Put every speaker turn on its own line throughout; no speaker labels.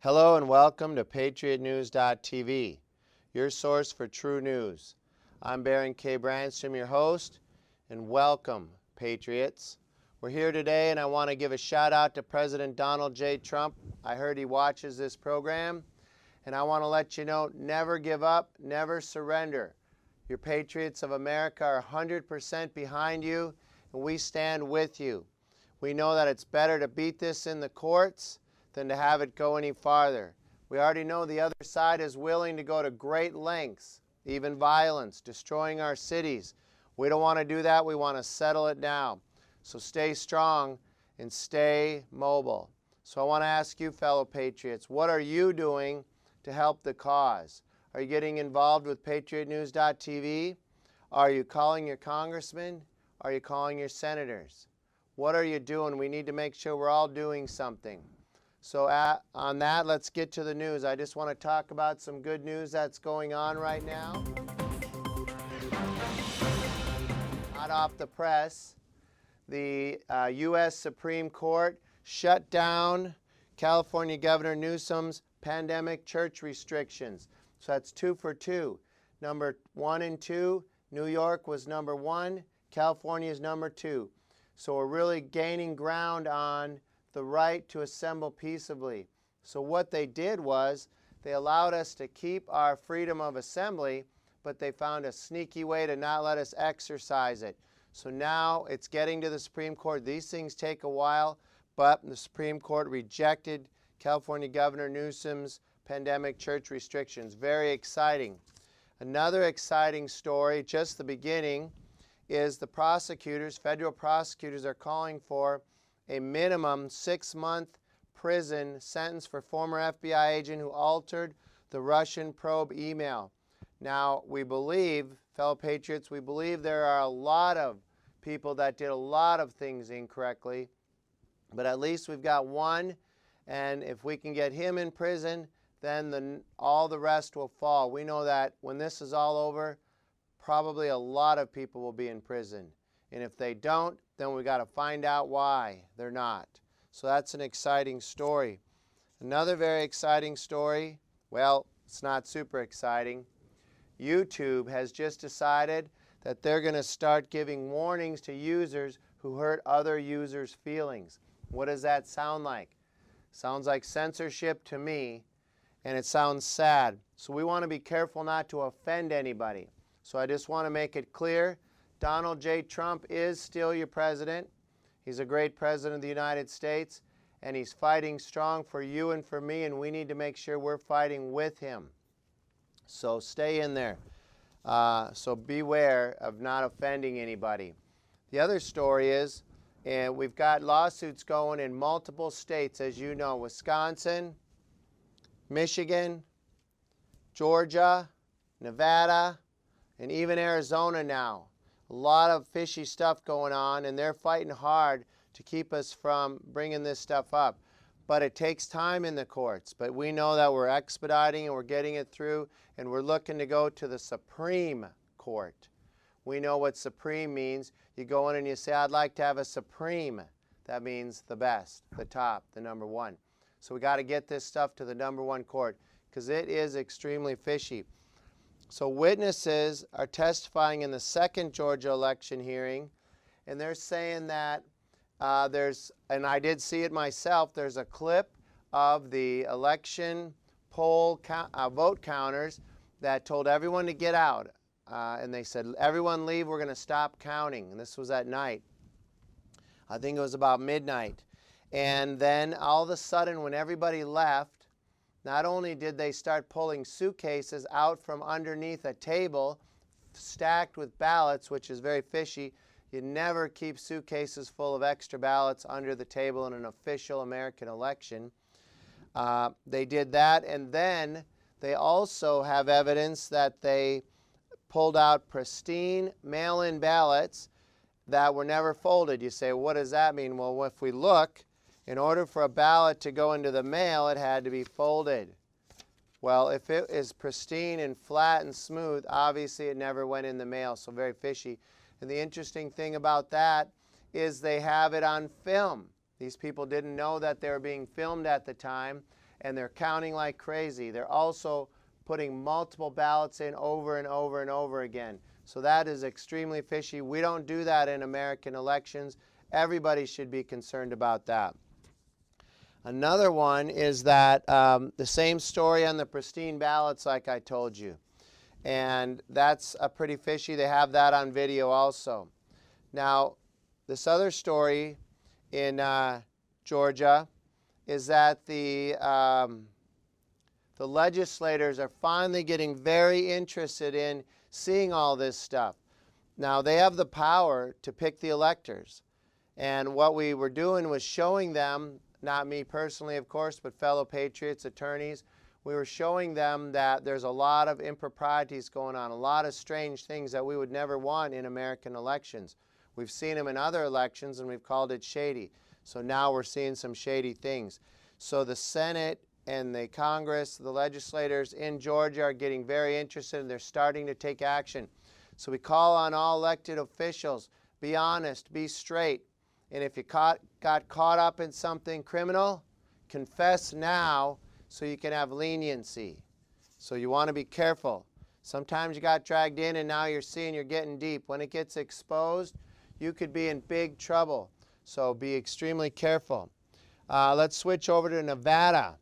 Hello and welcome to PatriotNews.tv, your source for true news. I'm Baron K. Branstrom, your host, and welcome, Patriots. We're here today and I want to give a shout out to President Donald J. Trump. I heard he watches this program, and I want to let you know, never give up, never surrender. Your Patriots of America are 100% behind you, and we stand with you. We know that it's better to beat this in the courts than to have it go any farther. We already know the other side is willing to go to great lengths, even violence, destroying our cities. We don't want to do that. We want to settle it now. So stay strong and stay mobile. So I want to ask you, fellow patriots, what are you doing to help the cause? Are you getting involved with PatriotNews.tv? Are you calling your congressman? Are you calling your senators? What are you doing? We need to make sure we're all doing something. So on that, let's get to the news. I just want to talk about some good news that's going on right now. Hot off the press, the U.S. Supreme Court shut down California Governor Newsom's pandemic church restrictions. So that's 2 for 2. Number 1 and 2, New York was number 1, California is number 2. So we're really gaining ground on the right to assemble peaceably. So what they did was they allowed us to keep our freedom of assembly, but they found a sneaky way to not let us exercise it. So now it's getting to the Supreme Court. These things take a while, but the Supreme Court rejected California Governor Newsom's pandemic church restrictions. Very exciting. Another exciting story, just the beginning, is the prosecutors, federal prosecutors, are calling for a minimum 6-month prison sentence for former FBI agent who altered the Russian probe email. Now, we believe, fellow patriots, we believe there are a lot of people that did a lot of things incorrectly, but at least we've got one, and if we can get him in prison, then all the rest will fall. We know that when this is all over, probably a lot of people will be in prison. And if they don't, then we got to find out why they're not. So that's an exciting story. Another very exciting story, well, it's not super exciting. YouTube has just decided that they're going to start giving warnings to users who hurt other users' feelings. What does that sound like? Sounds like censorship to me, and it sounds sad. So we want to be careful not to offend anybody. So I just want to make it clear, Donald J. Trump is still your president. He's a great president of the United States, and he's fighting strong for you and for me, and we need to make sure we're fighting with him. So stay in there. So beware of not offending anybody. The other story is, and we've got lawsuits going in multiple states, as you know, Wisconsin, Michigan, Georgia, Nevada, and even Arizona now. A lot of fishy stuff going on, and they're fighting hard to keep us from bringing this stuff up. But it takes time in the courts. But we know that we're expediting and we're getting it through, and we're looking to go to the Supreme Court. We know what supreme means. You go in and you say, I'd like to have a supreme. That means the best, the top, the number one. So we got to get this stuff to the number one court because it is extremely fishy. So witnesses are testifying in the second Georgia election hearing, and they're saying that and I did see it myself, there's a clip of the election poll vote counters that told everyone to get out. And they said, everyone leave, we're going to stop counting. And this was at night. I think it was about midnight. And then all of a sudden, when everybody left, not only did they start pulling suitcases out from underneath a table stacked with ballots, which is very fishy. You never keep suitcases full of extra ballots under the table in an official American election. They did that, and then they also have evidence that they pulled out pristine mail-in ballots that were never folded. You say, what does that mean? Well, if we look, in order for a ballot to go into the mail, it had to be folded. Well, if it is pristine and flat and smooth, obviously it never went in the mail, so very fishy. And the interesting thing about that is they have it on film. These people didn't know that they were being filmed at the time, and they're counting like crazy. They're also putting multiple ballots in over and over and over again. So that is extremely fishy. We don't do that in American elections. Everybody should be concerned about that. Another one is that the same story on the pristine ballots like I told you. And that's pretty fishy. They have that on video also. Now, this other story in Georgia is that the legislators are finally getting very interested in seeing all this stuff. Now, they have the power to pick the electors. And what we were doing was showing them, not me personally, of course, but fellow patriots, attorneys, we were showing them that there's a lot of improprieties going on, a lot of strange things that we would never want in American elections. We've seen them in other elections, and we've called it shady. So now we're seeing some shady things. So the Senate and the Congress, the legislators in Georgia are getting very interested, and they're starting to take action. So we call on all elected officials, be honest, be straight. And if you got caught up in something criminal, confess now so you can have leniency. So you want to be careful. Sometimes you got dragged in and now you're seeing you're getting deep. When it gets exposed, you could be in big trouble. So be extremely careful. Let's switch over to Nevada.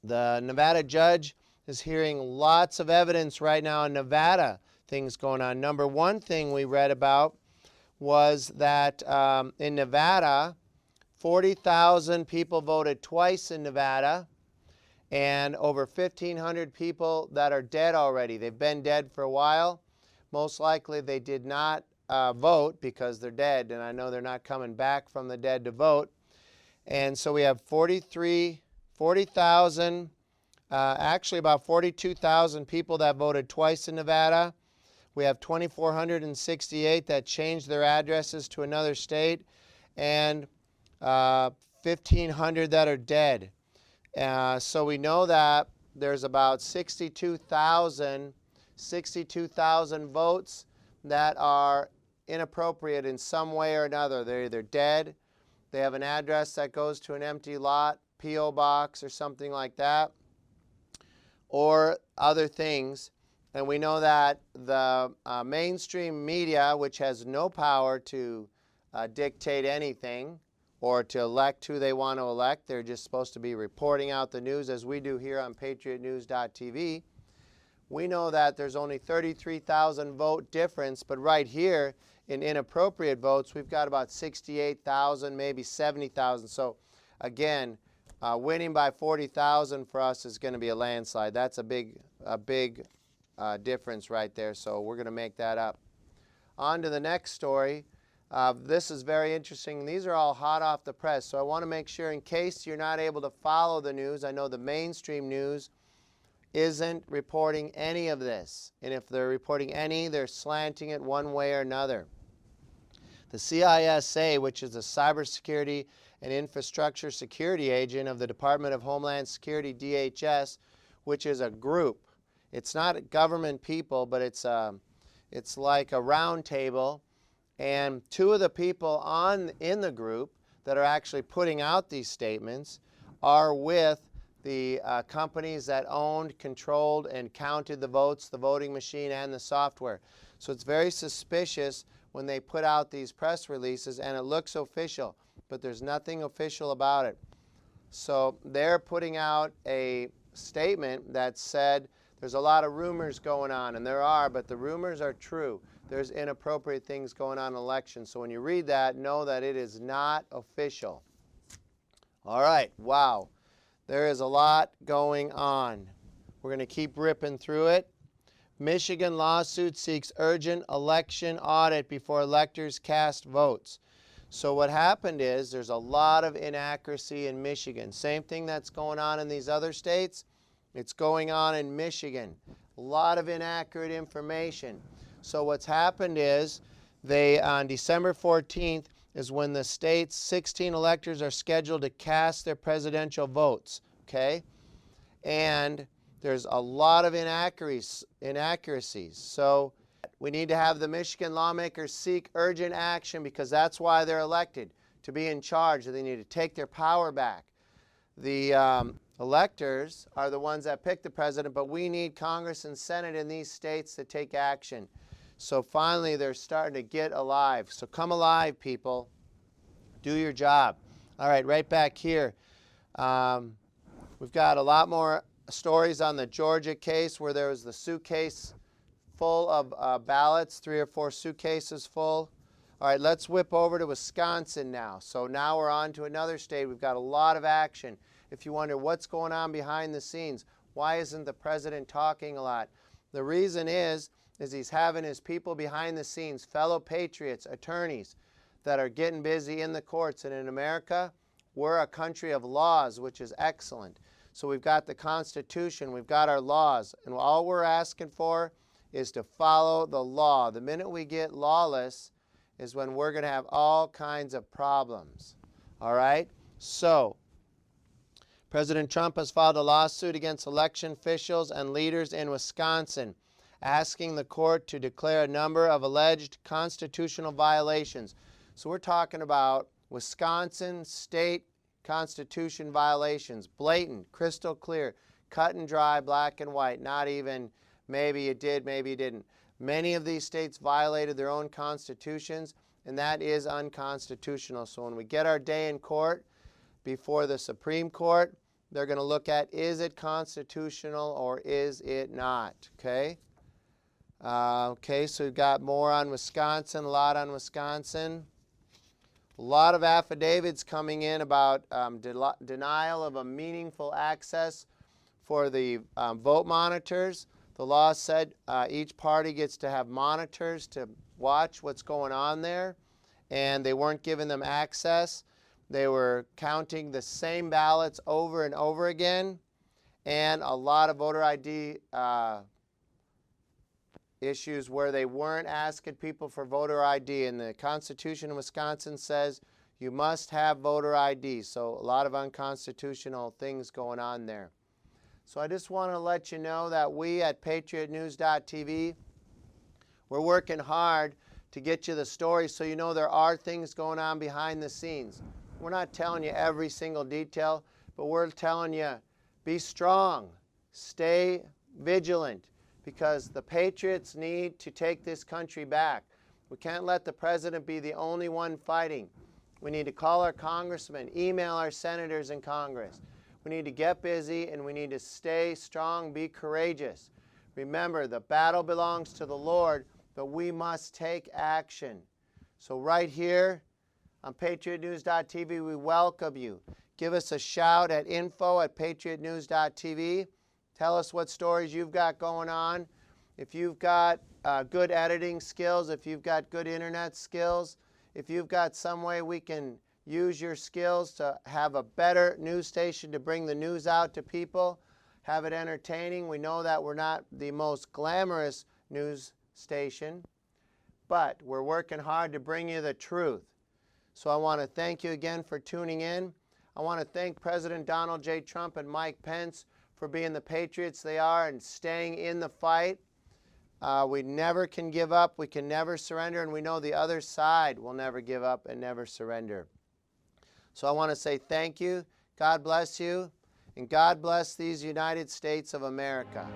The Nevada judge is hearing lots of evidence right now in Nevada, things going on. Number one thing we read about was that in Nevada, 40,000 people voted twice in Nevada, and over 1,500 people that are dead already. They've been dead for a while. Most likely they did not vote because they're dead, and I know they're not coming back from the dead to vote. And so we have 40,000, actually about 42,000 people that voted twice in Nevada. We have 2,468 that changed their addresses to another state, and 1,500 that are dead. So we know that there's about 62,000 votes that are inappropriate in some way or another. They're either dead, they have an address that goes to an empty lot, P.O. box or something like that, or other things. And we know that the mainstream media, which has no power to dictate anything or to elect who they want to elect, they're just supposed to be reporting out the news as we do here on PatriotNews.tv. We know that there's only 33,000 vote difference, but right here in inappropriate votes, we've got about 68,000, maybe 70,000. So again, winning by 40,000 for us is going to be a landslide. That's a big difference right there, so we're going to make that up. On to the next story. This is very interesting. These are all hot off the press, so I want to make sure in case you're not able to follow the news, I know the mainstream news isn't reporting any of this, and if they're reporting any, they're slanting it one way or another. The CISA, which is the Cybersecurity and Infrastructure Security Agent of the Department of Homeland Security, DHS, which is a group. It's not government people, but it's like a round table. And two of the people in the group that are actually putting out these statements are with the companies that owned, controlled, and counted the votes, the voting machine, and the software. So it's very suspicious when they put out these press releases, and it looks official, but there's nothing official about it. So they're putting out a statement that said there's a lot of rumors going on, and there are, but the rumors are true. There's inappropriate things going on in elections. So when you read that, know that it is not official. All right, wow. There is a lot going on. We're going to keep ripping through it. Michigan lawsuit seeks urgent election audit before electors cast votes. So what happened is there's a lot of inaccuracy in Michigan. Same thing that's going on in these other states. It's going on in Michigan. A lot of inaccurate information. So what's happened is on December 14th is when the state's 16 electors are scheduled to cast their presidential votes, okay? And there's a lot of inaccuracies. So we need to have the Michigan lawmakers seek urgent action because that's why they're elected, to be in charge. They need to take their power back. The electors are the ones that pick the president, but we need Congress and Senate in these states to take action. So finally, they're starting to get alive. So come alive, people. Do your job. All right, right back here. We've got a lot more stories on the Georgia case where there was the suitcase full of ballots, 3 or 4 suitcases full. All right, let's whip over to Wisconsin now. So now we're on to another state. We've got a lot of action. If you wonder what's going on behind the scenes, why isn't the president talking a lot? The reason is he's having his people behind the scenes, fellow patriots, attorneys that are getting busy in the courts. And in America, we're a country of laws, which is excellent. So we've got the Constitution, we've got our laws, and all we're asking for is to follow the law. The minute we get lawless is when we're going to have all kinds of problems. All right? So, President Trump has filed a lawsuit against election officials and leaders in Wisconsin, asking the court to declare a number of alleged constitutional violations. So we're talking about Wisconsin state Constitution violations, blatant, crystal clear, cut and dry, black and white, not even maybe you did, maybe you didn't. Many of these states violated their own constitutions, and that is unconstitutional. So when we get our day in court before the Supreme Court, they're going to look at, is it constitutional or is it not? Okay? Okay, so we've got more on Wisconsin, a lot on Wisconsin. A lot of affidavits coming in about denial of a meaningful access for the vote monitors. The law said each party gets to have monitors to watch what's going on there, and they weren't giving them access. They were counting the same ballots over and over again, and a lot of voter ID issues where they weren't asking people for voter ID. And the Constitution in Wisconsin says you must have voter ID. So a lot of unconstitutional things going on there. So I just want to let you know that we at PatriotNews.tv, we're working hard to get you the story so you know there are things going on behind the scenes. We're not telling you every single detail, but we're telling you be strong, stay vigilant, because the patriots need to take this country back. We can't let the president be the only one fighting. We need to call our congressmen, email our senators in Congress. We need to get busy, and we need to stay strong, be courageous. Remember, the battle belongs to the Lord, but we must take action. So right here on PatriotNews.tv, we welcome you. Give us a shout at info@PatriotNews.tv. Tell us what stories you've got going on. If you've got good editing skills, if you've got good internet skills, if you've got some way we can use your skills to have a better news station to bring the news out to people, have it entertaining. We know that we're not the most glamorous news station, but we're working hard to bring you the truth. So I want to thank you again for tuning in. I want to thank President Donald J. Trump and Mike Pence for being the patriots they are and staying in the fight. We never can give up. We can never surrender, and we know the other side will never give up and never surrender. So I want to say thank you. God bless you, and God bless these United States of America.